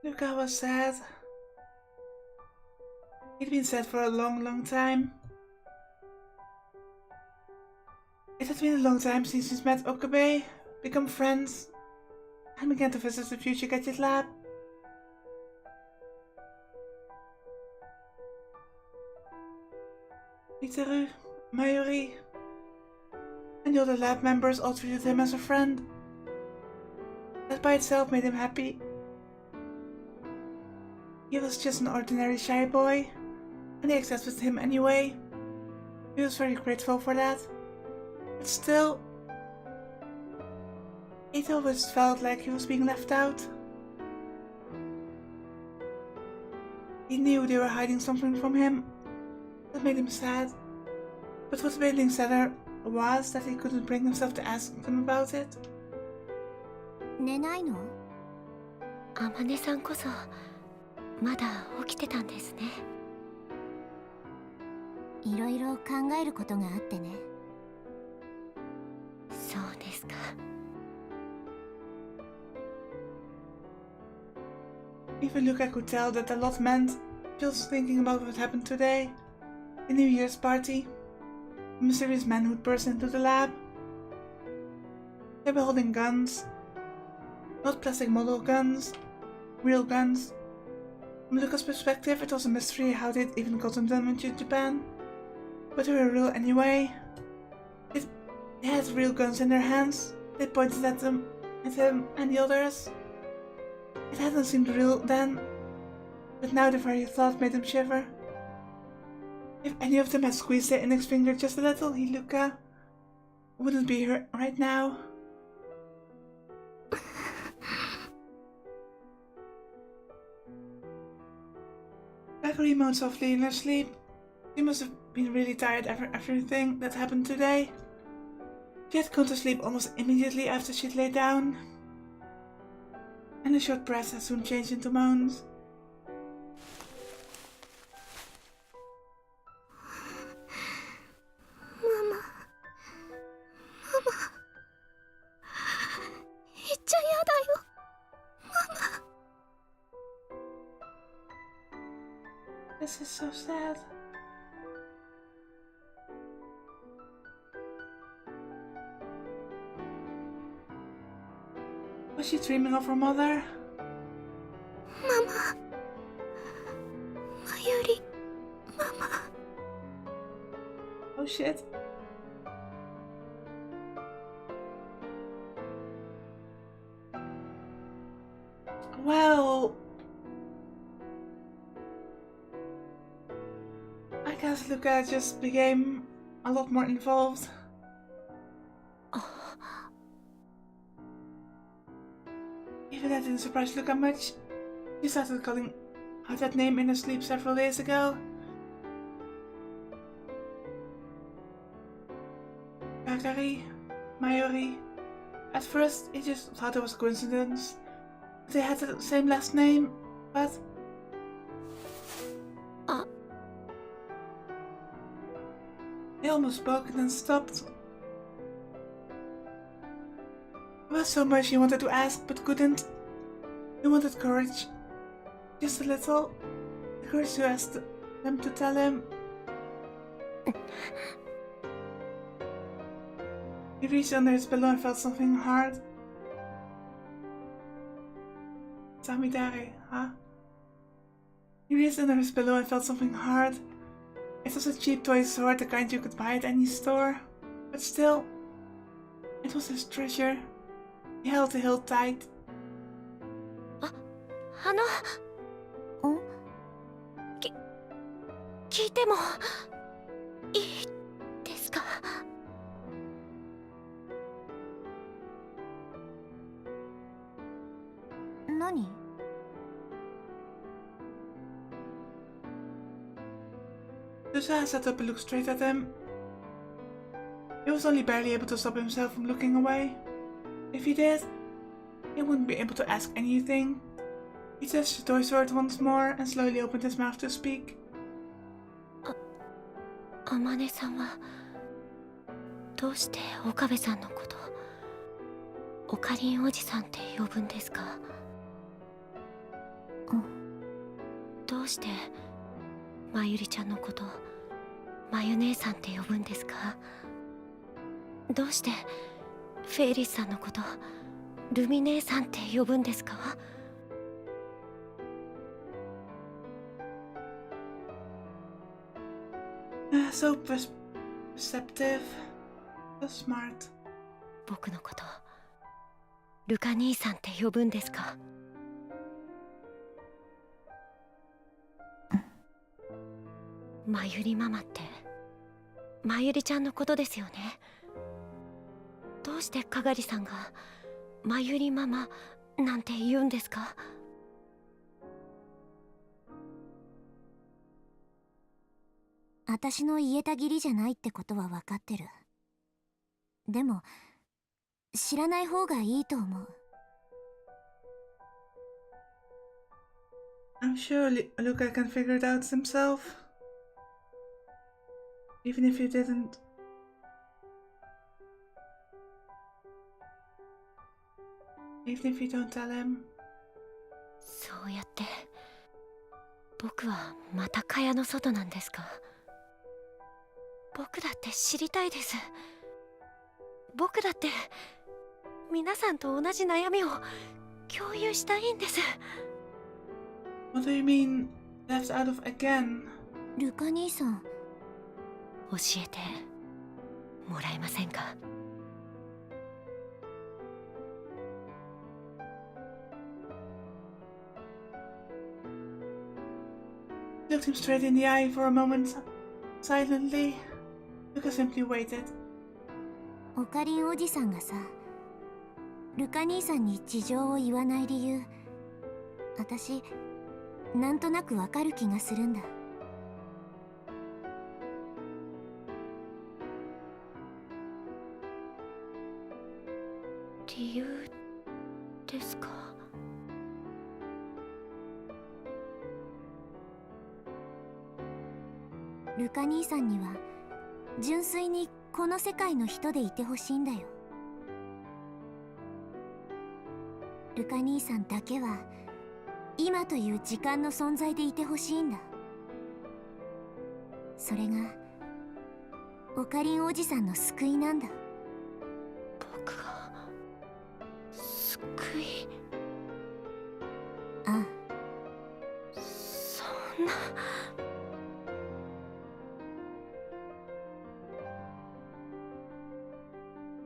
Luca was sad. He'd been sad for a long time. It had been a long time since he's met Okabe, become friends, and began to visit the Future Gadget Lab. Miteru, Mayuri, and the other lab members all treated him as a friend. That by itself made him happy. He was just an ordinary shy boy, and they accepted him anyway. He was very grateful for that. But still, it always felt like he was being left out. He knew they were hiding something from him. That made him sad. But what made him sadder was that he couldn't bring himself to ask them about it. 寝ないの？あまねさんこそまだ起きてたんですね。いろいろ考えることがあってね。そうですか。Even Luca could tell that a lot meant just thinking about what happened today. The New Year's party. The mysterious man who'd burst into the lab. They were holding guns. Not plastic model guns. Real guns. From Luca's perspective, it was a mystery how they'd even gotten them into Japan. But they were real anyway. They had real guns in their hands. They pointed at him and the others. It hadn't seemed real then, but now the very thought made him shiver. If any of them had squeezed their index finger just a little, Luca wouldn't be here right now. Gregory moaned softly in her sleep. She must have been really tired after everything that happened today. She had gone to sleep almost immediately after she'd laid down, and the short breaths had soon changed into moans. Mama. Mama. 言っちゃやだよ。Mama. This is so sad. Was she dreaming of her mother? Mama. Mayuri. Mama. Oh shit. Well, I guess Luca just became a lot more involved. Even that didn't surprise Luca much. She started calling out that name in her sleep several days ago. Kakari, Mayuri. At first, he just thought it was a coincidence. They had the same last name, but... He almost spoke and then stopped. There was so much he wanted to ask, but couldn't. He wanted courage. Just a little. The courage to ask them to tell him. He reached under his pillow and felt something hard. Samidare, huh? He reached under his pillow and felt something hard. It was a cheap toy sword, the kind you could buy at any store. But still, it was his treasure. He held the hilt tight. 聞いてもいいですか？何？ Susa sat up and looked straight at him. He was only barely able to stop himself from looking away. If he did, he wouldn't be able to ask anything. He touched the toy sword once more and slowly opened his mouth to speak. あまねさんはどうして岡部さんのことオカリンおじさんって呼ぶんですか？どうしてまゆりちゃんのことまゆ姉さんって呼ぶんですか？どうしてフェイリスさんのことルミ姉さんって呼ぶんですか？So perceptive, so smart. 僕のことルカ兄さんって呼ぶんですか？まゆりママってまゆりちゃんのことですよね。どうしてかがりさんがまゆりママなんて言うんですか？私の言えた義理じゃないってことは分かってる。でも知らない方がいいと思う。I'm sure Luca can figure it out himself. Even if you didn't. Even if you don't tell him. そうやって僕はまた蚊帳の外なんですか？僕だって知りたいです。僕だって皆さんと同じ悩みを共有したいんです。What do you mean, left out of again? ルカ兄さん、教えてもらえませんかLooked him straight in the eye for a moment. Silently. Luca simply waited. オカリンおじさんがさ、ルカ兄さんに事情を言わない理由、私なんとなくわかる気がするんだ。理由ですか？ルカ兄さんには純粋にこの世界の人でいてほしいんだよ。ルカ兄さんだけは今という時間の存在でいてほしいんだ。それがオカリンおじさんの救いなんだ。僕が救い？ああ、そんな。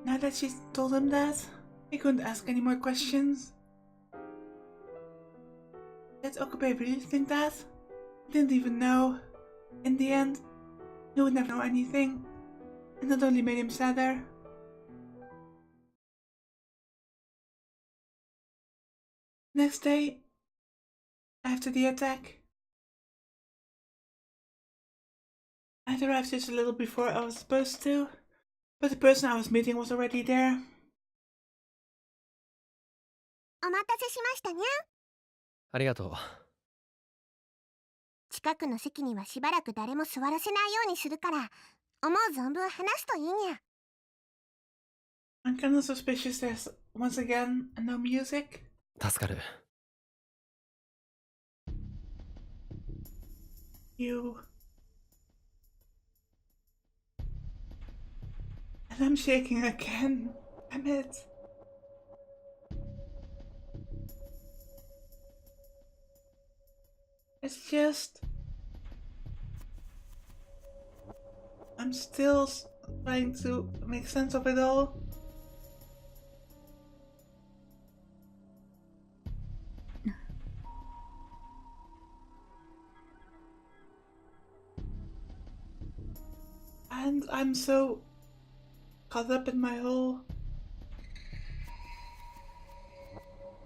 Now that she told him that, he couldn't ask any more questions. Did Okabe really think that? He didn't even know. In the end, he would never know anything, and that only made him sadder. Next day, after the attack, I'd arrived just a little before I was supposed to, but the person I was meeting was already there. お待たせしましたにゃ。ありがとう。近くの席にはしばらく誰も座らせないようにするから、思う存分話すといいにゃ。I'm kind of suspicious there's once again no music. 助かる。You. And I'm shaking again. Damn it. It's just... I'm still trying to make sense of it all. And I'm so caught up in my whole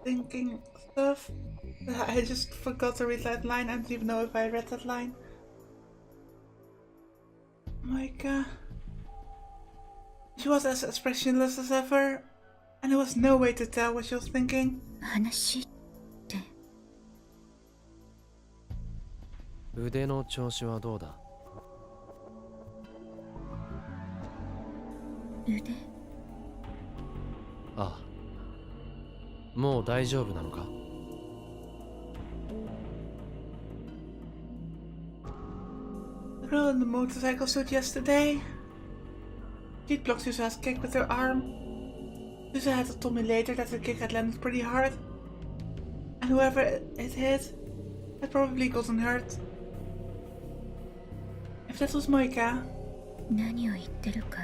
thinking stuff that I just forgot to read that line. I don't even know if I read that line. Oh my god. She was as expressionless as ever, and there was no way to tell what she was thinking. 話って。腕の調子はどうだ？腕？ああ。もう大丈夫なのか？ The girl in the motorcycle suit yesterday. She'd blocked Susa's kick with her arm. Susa had told me later that the kick had landed pretty hard. And whoever it hit had probably gotten hurt. If that was Moika. 何を言ってるか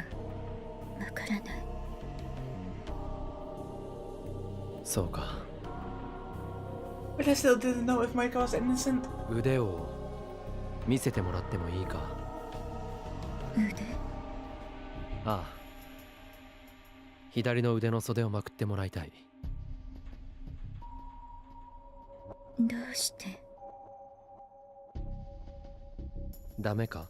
わからない。そうか。 But I still didn't know if Moika was innocent. 腕を見せてもらってもいいか。腕？ああ。左の腕の袖をまくってもらいたい。どうして？ダメか？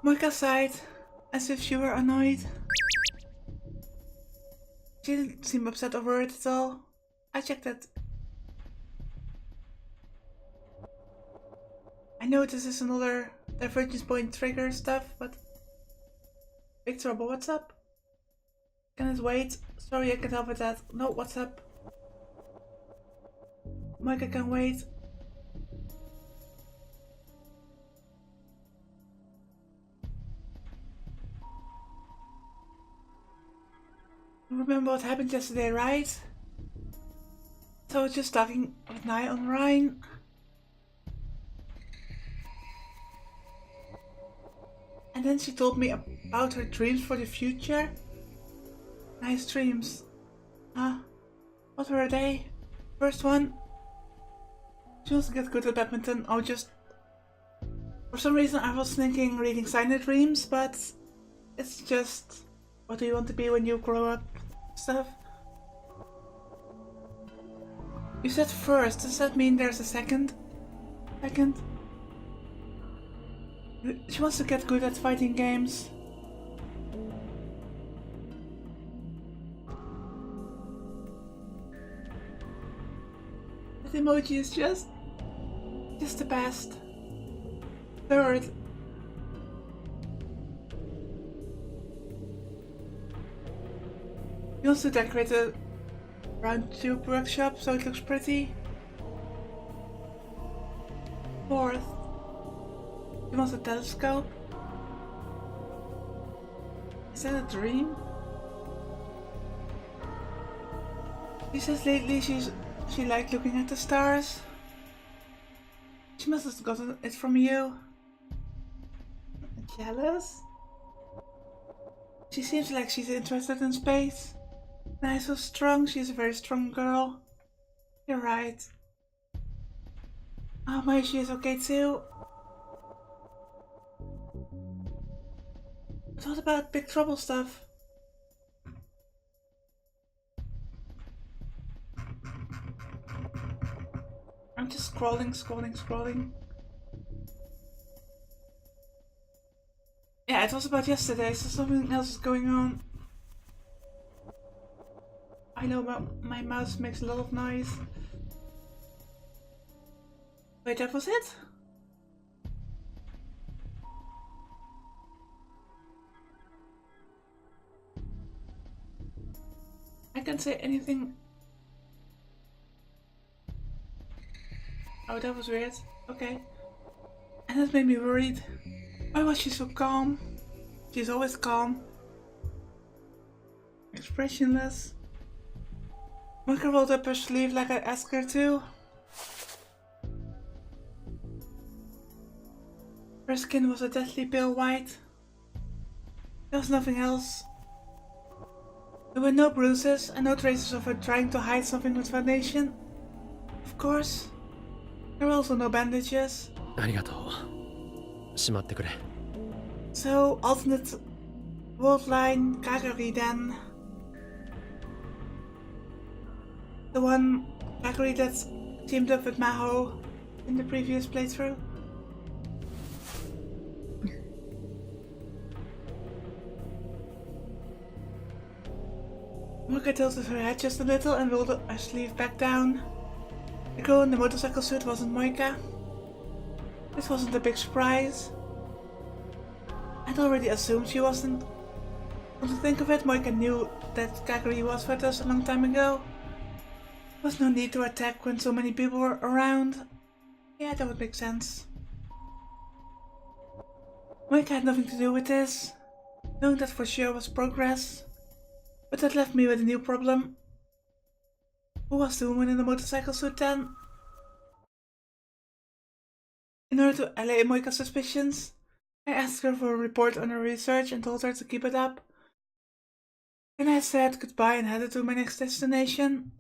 Moika sighed, as if she were annoyed. She didn't seem upset over it at all. I checked it. I know this is another divergence point trigger stuff, but... Big trouble, what's up? Can it wait? Sorry, I can't help with that. No, what's up? Moika can wait. Remember what happened yesterday, right? So I was just talking with Nai on Rhine. And then she told me about her dreams for the future. Nice dreams. Huh? What were they? First one. She wants to get good at badminton. Oh, just... For some reason I was thinking reading signer dreams, but... It's just... What do you want to be when you grow up? Stuff. You said first, does that mean there's a second? Second? She wants to get good at fighting games. That emoji is just the best. Third. He wants to decorate a round tube workshop so it looks pretty. Fourth. He wants a telescope. Is that a dream? She says lately she liked looking at the stars. She must have gotten it from you. Jealous? She seems like she's interested in space. Nice, so strong. She's a very strong girl. You're right. Oh, my, she is okay too. But what about Big Trouble stuff? I'm just scrolling. Yeah, it was about yesterday, so something else is going on. I know my mouse makes a lot of noise. Wait, that was it? I can't say anything. Oh, that was weird. Okay. And that made me worried. Why was she so calm? She's always calm. Expressionless. Moika rolled up her sleeve like I asked her to. Her skin was a deathly pale white. There was nothing else. There were no bruises and no traces of her trying to hide something with foundation. Of course. There were also no bandages. ありがとう。しまってくれ。 So, alternate world line Kagari then. The one Kagari that teamed up with Maho in the previous playthrough. Moika tilted her head just a little and rolled her sleeve back down. The girl in the motorcycle suit wasn't Moika. This wasn't a big surprise. I'd already assumed she wasn't. Come to think of it, Moika knew that Kagari was with us a long time ago. was no need to attack when so many people were around. Yeah, that would make sense. Mike had nothing to do with this. Knowing that for sure was progress. But that left me with a new problem. Who was the woman in the motorcycle suit then? In order to allay Moika's suspicions, I asked her for a report on her research and told her to keep it up. Then I said goodbye and headed to my next destination.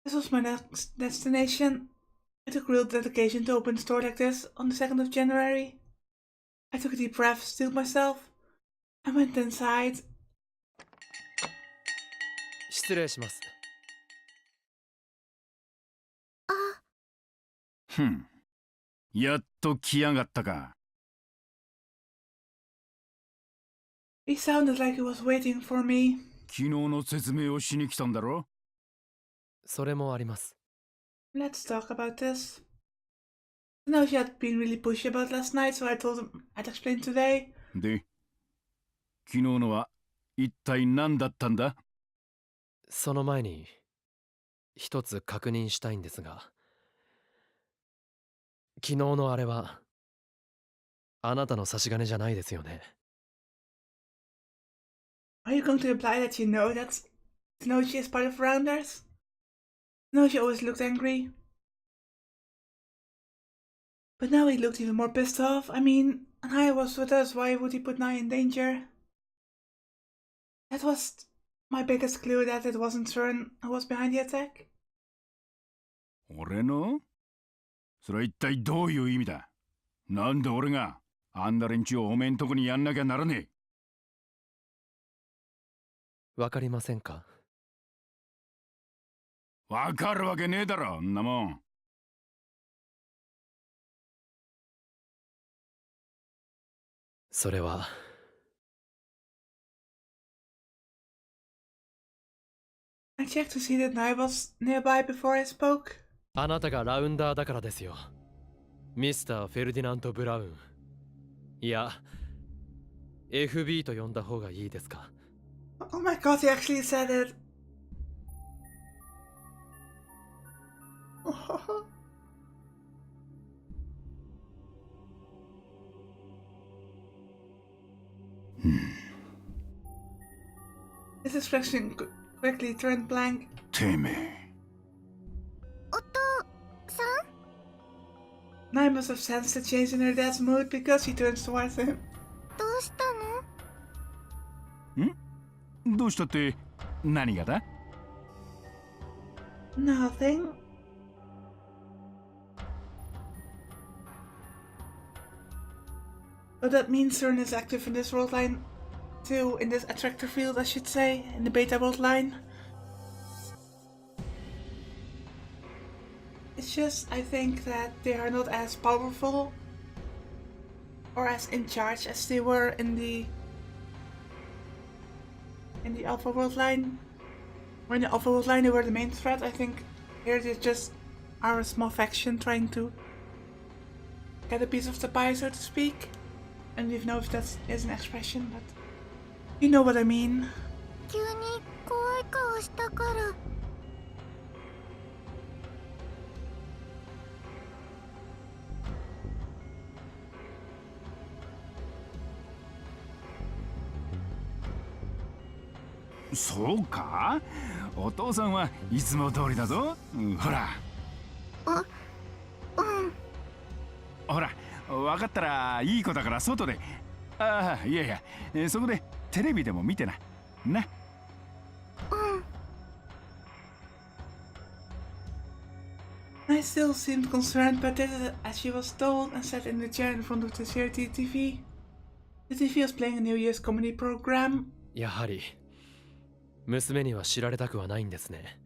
This was my next destination. I took real dedication to open a store like this on the 2nd of January. I took a deep breath, steeled myself, and went inside. 失礼します。やっと来やがったか。He sounded like he was waiting for me. 昨日の説明をしに来たんだろ。それもあります。Let's talk about this. Now she had been really pushy about last night, so I told him I'd explain today. で、昨日のは一体何だったんだ？その前に一つ確認したいんですが、昨日のあれはあなたの差し金じゃないですよね。Are you going to imply that you know that Snowshi is part of Rounders? Snowshi always looked angry. But now he looked even more pissed off. I mean, Naya was with us, why would he put Naya in danger? That was my biggest clue that it wasn't Sern who was behind the attack. 俺の？それは一体どういう意味だ？なんで俺があんな連中をおめんとこにやんなきゃならねえ。わかりませんか？わかるわけねえだろ、んなもん。それはI checked to see that Naya was nearby before I spoke. あなたがラウンダーだからですよ。ミスター・フェルディナント・ブラウン。いや、FB と呼んだ方がいいですか？ Oh my god, he actually said it. His expression quickly turned blank. てめえ。Naya must have sensed a change in her dad's mood because he turns towards him. どうしたの？どうしたって何がだ？ Nothing. But that means Cern is active in this world line too, in this attractor field I should say, in the beta world line. It's just, I think that they are not as powerful or as in charge as they were in the Alpha World line. Or in the Alpha World line they were the main threat. I think here they just are a small faction trying to get a piece of the pie, so to speak. I don't even know if that is an expression, but you know what I mean. 急に怖い顔したから。そうか？お父さんはいつも通りだぞ。ほら。ほら、分かったらいい子だから外で。ああ、いやいや、そこでテレビでも見てな。な。I still seemed concerned, but did as she was told and sat in the chair in front of the CRT TV. The TV was playing a New Year's comedy program. やはり娘には知られたくはないんですね。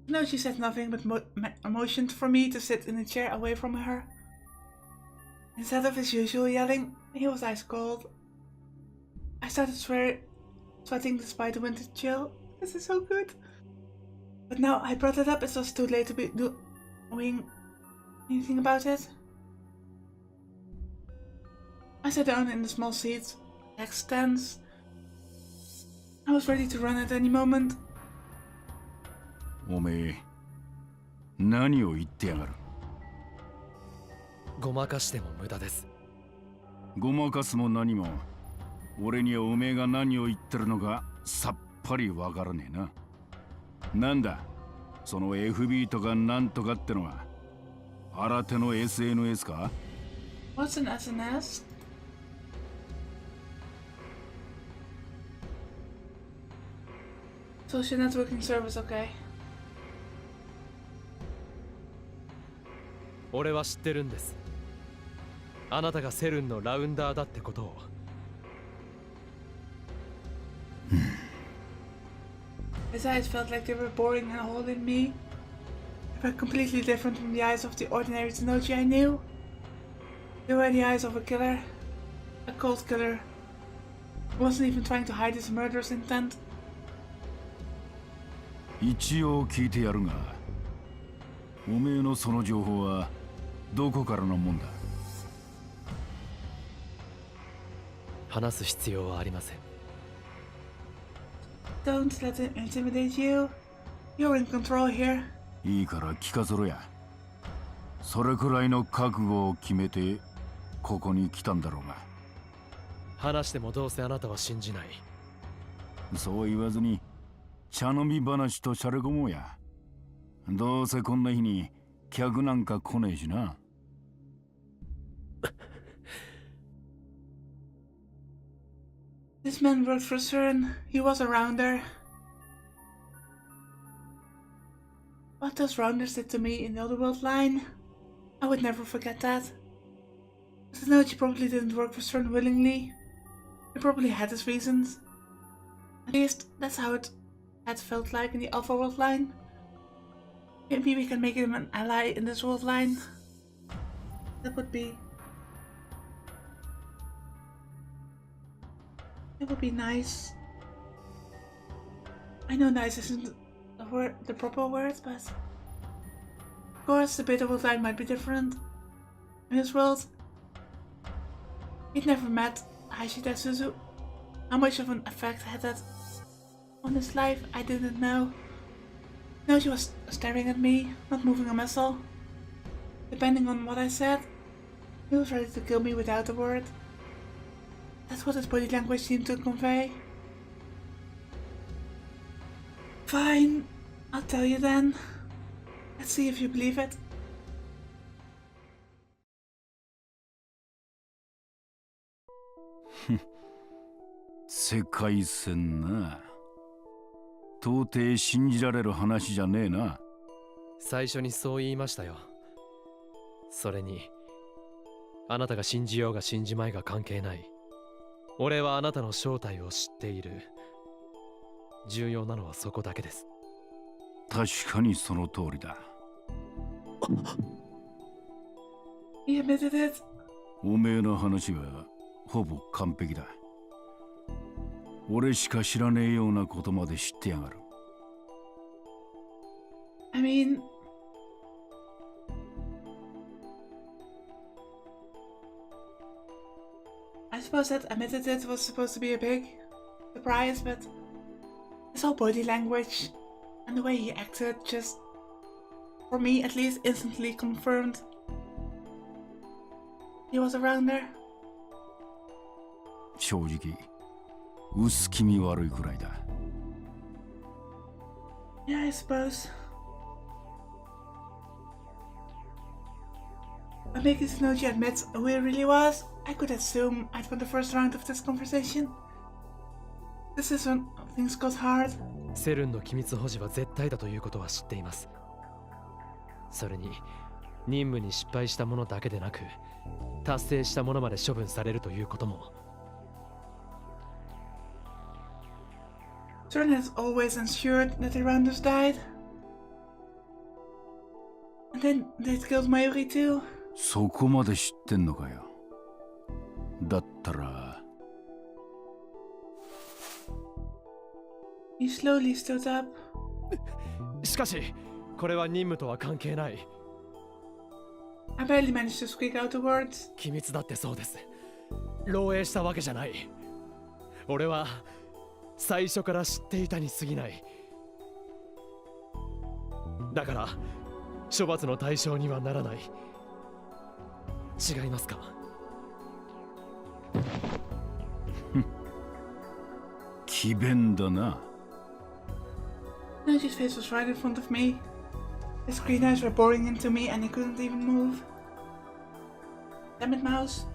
No, she said nothing but motioned for me to sit in a chair away from her. Instead of his usual yelling, he was ice cold. I started sweating despite the winter chill. This is so good. But now I brought it up, it was too late to be doing anything about it. I sat down in the small seat, legs tense. I was ready to run at any moment. おめえ、何を言ってやがる。ごまかしても無駄です。ごまかすも何も、俺にはおめえが何を言ってるのかさっぱりわからねえな。なんだ、その FB とかなんとかってのは、新手の SNS か？ What's an SNS? Social networking service, okay. 俺は知ってるんです。あなたがセルンのラウンダーだってことを。His eyes felt like they were boring and holding me. They were completely different from the eyes of the ordinary Tenochi I knew. They were the eyes of a killer. A cold killer. He wasn't even trying to hide his murderous intent. 一応聞いてやるが、おめえのその情報はどこからのもんだ？話す必要はありません。Don't let him intimidate you. You're in control here. いいから聞かせろや。それくらいの覚悟を決めてここに来たんだろうが。話してもどうせあなたは信じない。そう言わずに茶飲み話としゃれ込もうや。どうせこんな日に客なんか来ねえしな。This man worked for CERN. He was a rounder. What those rounders did to me in the Otherworld line, I would never forget that. Tenochi probably didn't work for CERN willingly. He probably had his reasons. At least that's how it had felt like in the Otherworld line. Maybe we can make him an ally in this world line. That would be... It would be nice. I know nice isn't the proper word, but... Of course, the Beta world line might be different. In this world, he'd never met Hashida Suzu. How much of an effect had that on his life, I didn't know. Now she was staring at me, not moving a muscle. Depending on what I said, he was ready to kill me without a word. That's what his body language seemed to convey. Fine, I'll tell you then. Let's see if you believe it. 世界線な。到底信じられる話じゃねえな。最初にそう言いましたよ。それに、あなたが信じようが信じまいが関係ない。俺はあなたの正体を知っている。重要なのはそこだけです。確かにその通りだ。He admitted it. おめえの話はほぼ完璧だ。俺しか知らねえようなことまで知ってやがる。I mean... I suppose that admitted it was supposed to be a big surprise, but his whole body language and the way he acted just, for me at least, instantly confirmed he was a rounder. 正直、薄気味悪いくらいだ。Yeah, I suppose. By making Tenochi admit who he really was, I could assume I'd won the first round of this conversation. This is when things got hard. セルンの機密保持は絶対だということは知っています。それに、任務に失敗したものだけでなく、達成したものまで処分されるということも。CERN has always ensured that the rounders died. And then they'd killed Mayuri too. そこまで知ってんのかよ。だったら。He slowly stood up. しかし、これは任務とは関係ない。I barely managed to squeak out the words. 機密だってそうです。漏洩したわけじゃない。俺は最初から知っていたに過ぎない。だから処罰の対象にはならない。違いますか？詭弁だな。Noji's face was right in front of me. His green eyes were boring into me and he couldn't even move. Damn it, Mouse.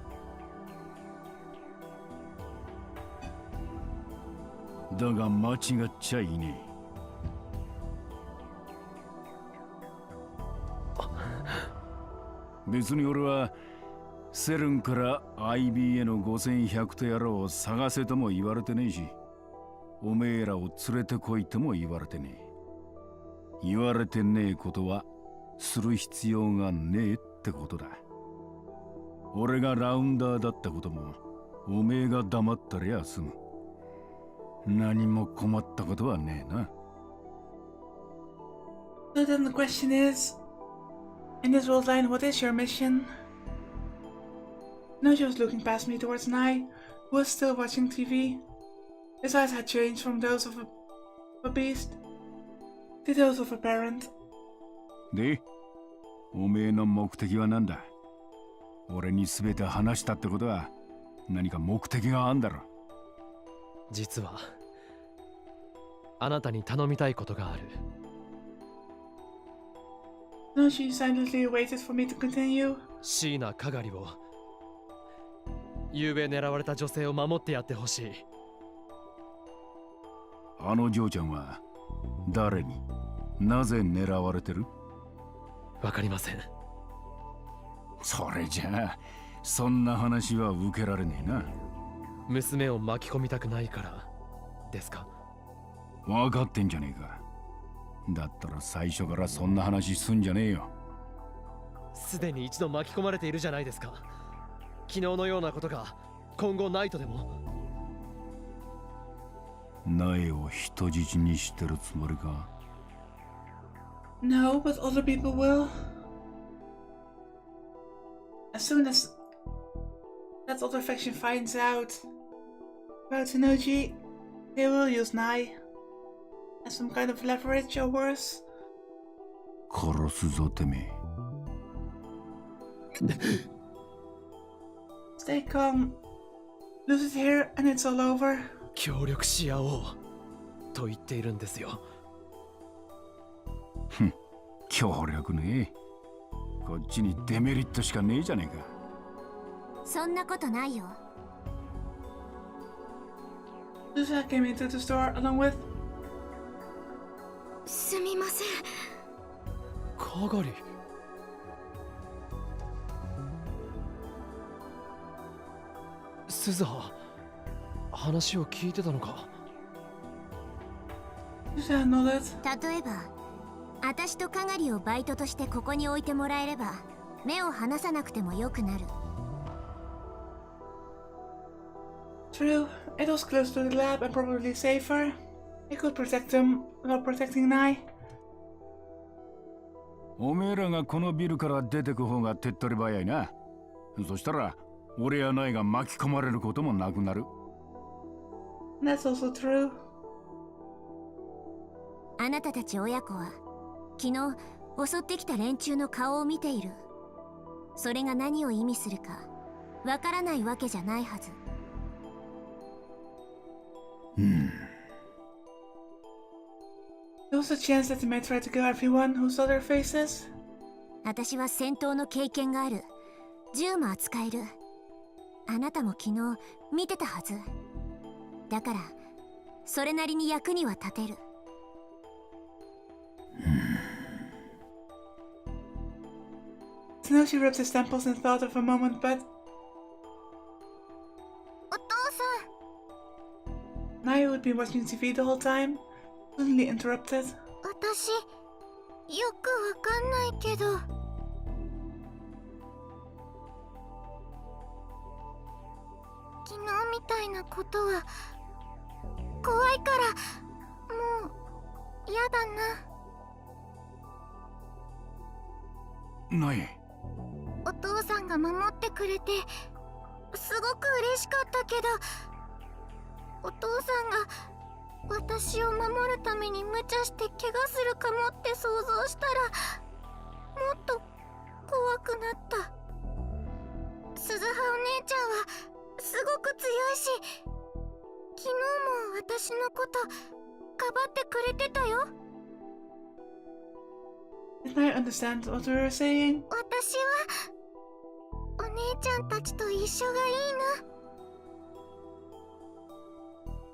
だが間違っちゃいねえ。別に俺はセルンから IB への5100とやらを探せとも言われてねえし、おめえらを連れてこいとも言われてねえ。言われてねえことはする必要がねえってことだ。俺がラウンダーだったこともおめえが黙ったりゃ済む。何も困ったことはねえな。So then the question is, in this world line, what is your mission? Noji was looking past me towards Nai, who was still watching TV. His eyes had changed from those of a beast to those of a parent. で、おめえの目的は何だ？俺に全て話したってことは何か目的があんだろ。実はあなたに頼みたいことがある。Noji silently waited for me to continue. 椎名かがりを、昨夜狙われた女性を守ってやってほしい。あの嬢ちゃんは誰に、なぜ狙われてる？わかりません。それじゃあそんな話は受けられねえな。娘を巻き込みたくないからですか？分かってんじゃねえか。だったら最初からそんな話すんじゃねえよ。すでに一度巻き込まれているじゃないですか。昨日のようなことが今後ないとでも。苗を人質にしてるつもりか？ No, but other people will. As soon as that other faction finds out about Noji, they will use Nai as some kind of leverage or worse. 殺すぞてめえ。Stay calm. Lose it here and it's all over. 協力し合おうと言っているんですよ。協力ね。こっちにデメリットしかねえじゃねえか。そんなことないよ。Lucia came into the store along with. すみません。かがり。スザー、話を聞いてたのか？ Lucia nodded. 例えば、私とかがりをバイトとしてここに置いてもらえれば、目を離さなくてもよくなる。True, it was close to the lab and probably safer. It could protect them without protecting Nai. おめえらがこのビルから出てく方が手っ取り早いな。そしたら俺や苗が巻き込まれることもなくなる。That's also true. あなたたち親子は昨日襲ってきた連中の顔を見ている。それが何を意味するかわからないわけじゃないはず。There was a chance that they might try to kill everyone who saw their faces. 私は戦闘の経験がある。銃も扱える。あなたも昨日見てたはず。だからそれなりに役には立てる。Snow, she rubbed his temples and thought of a moment, but お父さん。 Naya, who had been watching TV the whole time, suddenly interrupted. 私よくわかんないけど。昨日みたいなことは怖いからもう嫌だな。苗。お父さんが守ってくれてすごく嬉しかったけど、お父さんが私を守るために無茶して怪我するかもって想像したらもっと怖くなった。鈴葉お姉ちゃんはすごく強いし、昨日も私のことかばってくれてたよ。Did I understand what we were saying? 私はお姉ちゃんたちと一緒がいいな。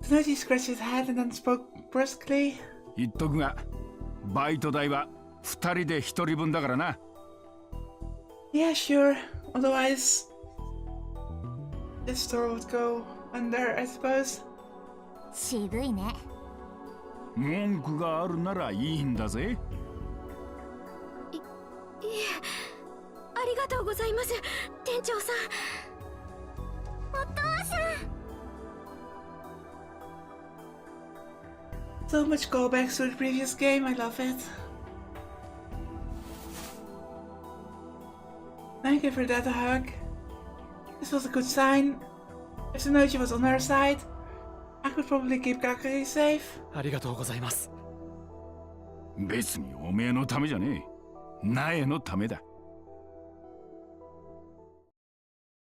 Tsunoji scratched his head and then spoke briskly. 言っとくが、バイト代は2人で1人分だからな。Yeah, sure. Otherwise, this store would go under, I suppose. 渋いね。文句があるならいいんだぜ。いえ、ありがとうございます、店長さん。お父さん。So much callbacks to the previous game, I love it. I give her dad a hug. This was a good sign. If Tsunoji was on her side, I could probably keep Kakari safe. ありがとうございます。別におめえのためじゃねえ。苗のためだ。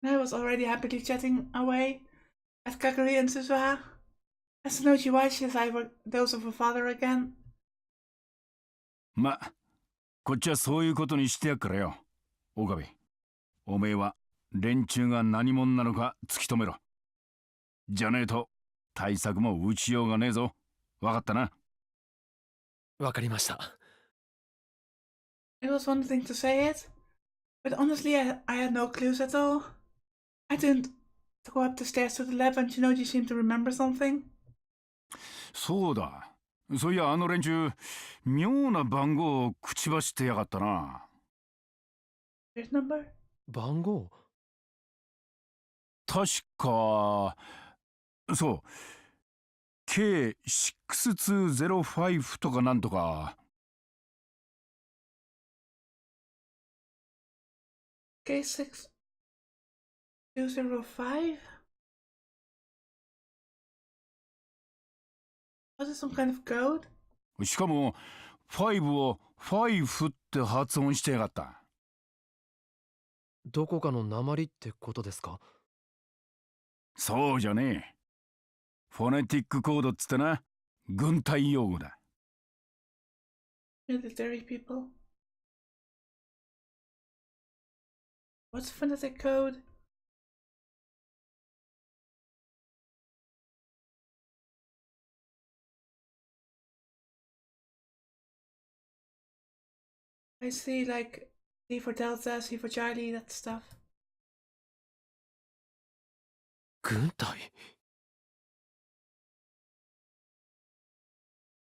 I was already happily chatting away at Kakari and Suzuha. As Tsunoji watched his eyes were those of her father again. ま、こっちはそういうことにしてやっからよ。岡部、おめえは連中が何者なのか突き止めろ。じゃねえと対策も打ちようがねえぞ。わかったな。わかりました。It was one thing to say it, but honestly I had no clues at all. I didn't go up the stairs to the lab and Tsunoji seemed to remember something. そうだ。そういやあの連中、妙な番号を口走ってやがったな。There's number? 番号？確か、そう。K6205 とかなんとか。K6205? Was it some kind of code? しかも、5を5って発音してやがった。どこかの鉛ってことですか？そうじゃねえ。フォネティックコードっつってな、軍隊用語だ。Military people. What's phonetic code? I see, like D for Delta, C for Charlie, that stuff. 軍隊？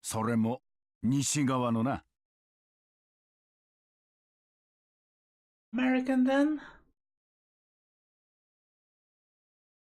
それも西側のな。American then?